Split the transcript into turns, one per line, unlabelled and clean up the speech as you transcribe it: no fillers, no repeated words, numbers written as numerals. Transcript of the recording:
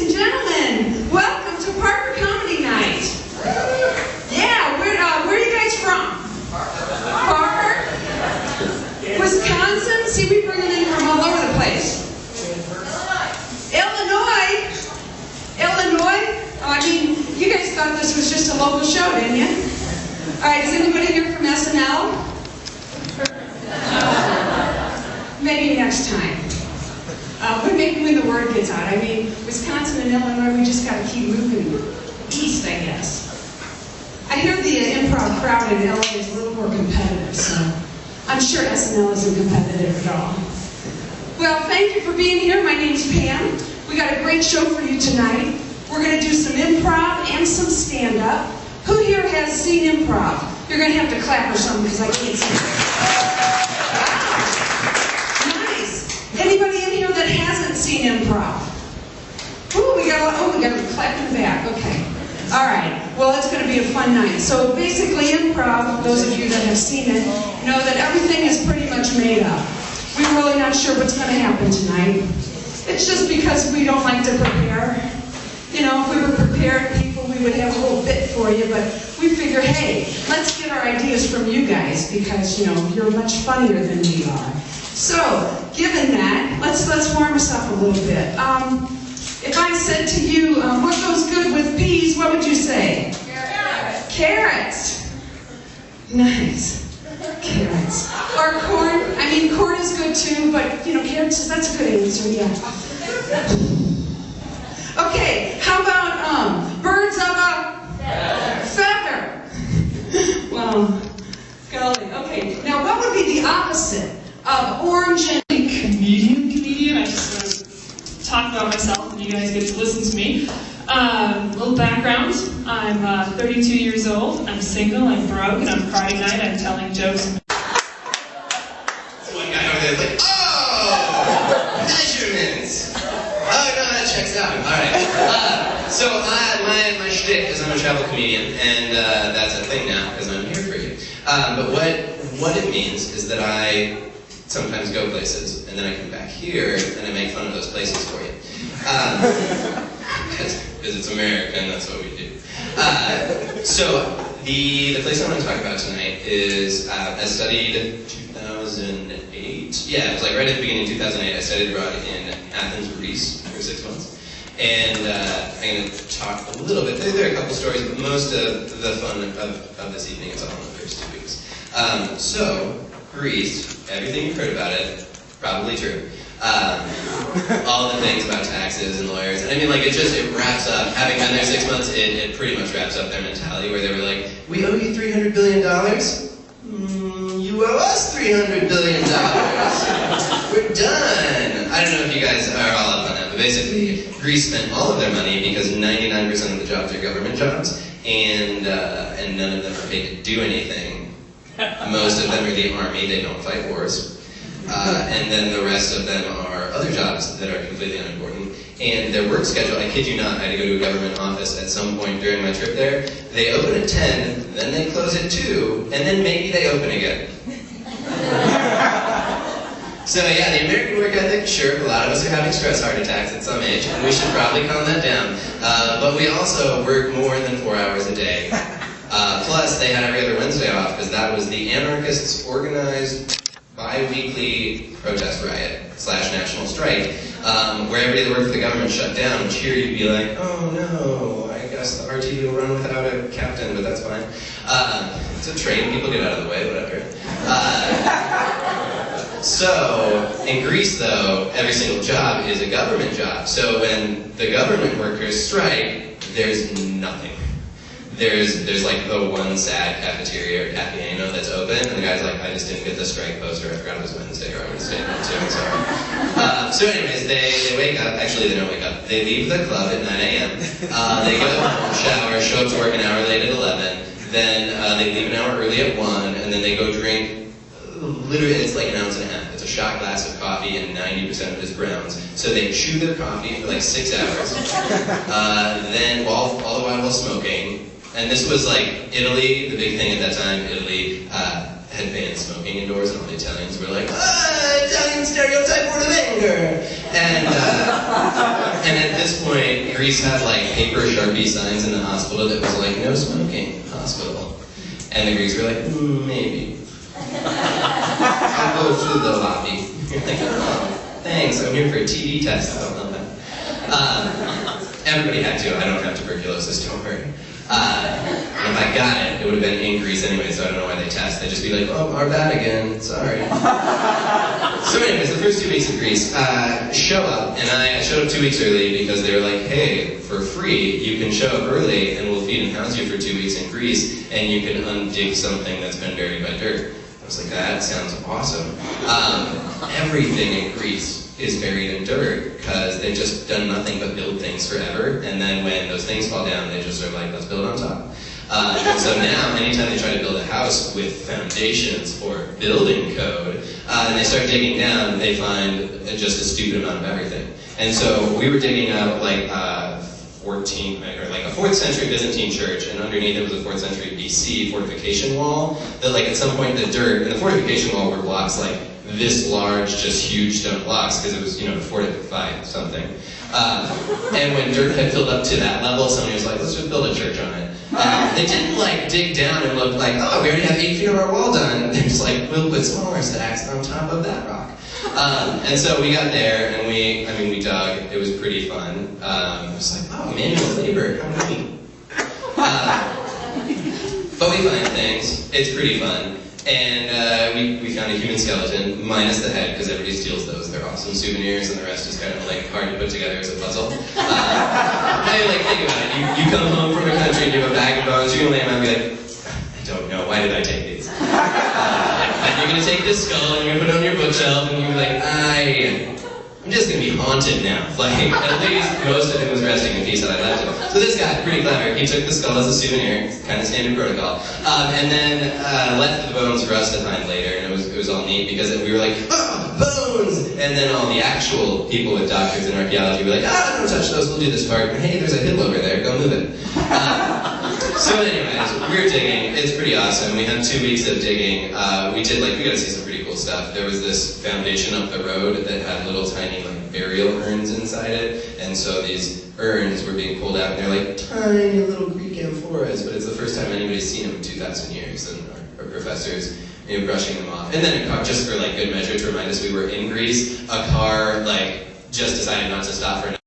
and gentlemen, welcome to Parker Comedy Night. Yeah, where are you guys from? Parker? Wisconsin? See, we bring them in from all over the place. Illinois? I mean, you guys thought this was just a local show, didn't you? All right, is anybody here from SNL? Maybe next time. But maybe when the word gets out. I mean, Wisconsin and Illinois, we just got to keep moving east, I guess. I hear the improv crowd in LA is a little more competitive, so I'm sure SNL isn't competitive at all. Well, thank you for being here. My name's Pam. We got a great show for you tonight. We're going to do some improv and some stand-up. Who here has seen improv? You're going to have to clap or something because I can't see it. Wow. Nice. Anybody in here that hasn't seen improv? Ooh, we got to clap in the back. Okay. All right. Well, it's going to be a fun night. So basically, improv, those of you that have seen it, know that everything is pretty much made up. We're really not sure what's going to happen tonight. It's just because we don't like to prepare. You know, if we were prepared people, we would have a little bit for you, but we figure, hey, let's get our ideas from you guys because, you know, you're much funnier than we are. So, given that, let's warm us up a little bit. If I said to you, what goes good with peas, what would you say? Carrots. Carrots. Nice. Carrots. Or corn. I mean, corn is good too, but, you know, carrots, that's a good answer, yeah. Okay, how about birds of a feather? Well, golly. Okay, now what would be the opposite of orange and
Comedian. I just want to talk about myself and you guys get to listen to me. Little background. I'm 32 years old. I'm single, I'm broke, and on Friday night I'm telling jokes.
So one guy over there is like, oh, measurements. Oh no, that checks out. All right. So my shtick is I'm a travel comedian, and that's a thing now because I'm here for you. But what it means is that I sometimes go places, and then I come back here and I make fun of those places for you. Because it's America and that's what we do. So the place I want to talk about tonight is I studied 2008. Yeah, it was like right at the beginning of 2008. I studied abroad in Athens, Greece for 6 months. And I'm going to talk a little bit. There are a couple stories, but most of the fun of this evening is all in the first 2 weeks. So, Greece, everything you've heard about it, probably true. All the things about taxes and lawyers. I mean, like, it wraps up. Having been there 6 months, it pretty much wraps up their mentality where they were like, we owe you $300 billion? You owe us $300 billion. We're done. I don't know if you guys are all up on that, but basically, Greece spent all of their money because 99% of the jobs are government jobs, and none of them are paid to do anything. Most of them are the army, they don't fight wars. And then the rest of them are other jobs that are completely unimportant. And their work schedule, I kid you not, I had to go to a government office at some point during my trip there. They open at 10, then they close at 2, and then maybe they open again. So yeah, the American work ethic, sure, a lot of us are having stress heart attacks at some age, and we should probably calm that down. But we also work more than 4 hours a day. Plus, they had every other Wednesday off because that was the anarchists' organized bi-weekly protest riot / national strike, where everybody that worked for the government shut down. Cheer, you'd be like, oh no, I guess the RTD will run without a captain, but that's fine. It's a train, people get out of the way, whatever. So, in Greece though, every single job is a government job. So when the government workers strike, there's nothing. There's like the one sad cafeteria or Capiano that's open, and the guy's like, I just didn't get the strike poster, I forgot it was Wednesday, or I would have stayed home too, I'm sorry. So anyways, they wake up, actually they don't wake up, they leave the club at 9 a.m., they go home, shower, show up to work an hour late at 11, then they leave an hour early at 1, and then they go drink, literally it's like an ounce and a half. It's a shot glass of coffee and 90% of it is browns. So they chew their coffee for like 6 hours, then all the while smoking. And this was like Italy, the big thing at that time. Italy had banned smoking indoors, and all the Italians were like, Italian stereotype word of anger. And at this point, Greece had like paper Sharpie signs in the hospital that was like, no smoking hospital. And the Greeks were like, maybe. I'll go through the lobby. You're like, oh, thanks, I'm here for a TB test. I don't know that. Everybody had to. I don't have tuberculosis, don't worry. And if I got it, it would have been in Greece anyway, so I don't know why they test. They'd just be like, oh, our bad again, sorry. So anyways, the first 2 weeks of Greece, show up, and I showed up 2 weeks early because they were like, hey, for free, you can show up early and we'll feed and house you for 2 weeks in Greece, and you can undig something that's been buried by dirt. I was like, that sounds awesome. Everything in Greece is buried in dirt because they've just done nothing but build things forever, and then when those things fall down, they just are like, let's build on top. And so now, anytime they try to build a house with foundations or building code, and they start digging down, they find just a stupid amount of everything. And so we were digging out like a 4th century Byzantine church, and underneath it was a 4th century BC fortification wall that, like, at some point the dirt and the fortification wall were blocks like this large, just huge stone blocks, because it was, to fortify something. And when dirt had filled up to that level, somebody was like, let's just build a church on it. They didn't like dig down and look like, oh, we already have 8 feet of our wall done. They're just like, we'll put smaller stacks on top of that rock. And so we got there and we dug. It was pretty fun. It was like, oh, manual labor, how neat. But we find things. It's pretty fun. And we found a human skeleton, minus the head, because everybody steals those. They're awesome souvenirs, and the rest is kind of like hard to put together as a puzzle. Now you like, think about it. You come home from a country and you have a bag of bones, you're going to lay them out and be like, I don't know, why did I take these? And you're going to take this skull and you're going to put it on your bookshelf, and you're like, I'm just going to be haunted now. Like, at least most of it was resting in peace that I left it. So this guy, pretty clever, he took the skull as a souvenir, kind of standard protocol, and then left the bones for us to find later, and it was all neat because we were like, oh, bones! And then all the actual people with doctors in archaeology were like, don't touch those, we'll do this part. Hey, there's a hill over there, go move it. So anyways, we were digging. It's pretty awesome. We had 2 weeks of digging. We got to see some pretty cool stuff. There was this foundation up the road that had little tiny burial urns inside it, and so these urns were being pulled out, and they're like tiny little Greek amphoras, but it's the first time anybody's seen them in 2,000 years, and our professors brushing them off. And then a car, just for good measure to remind us we were in Greece, a car just decided not to stop for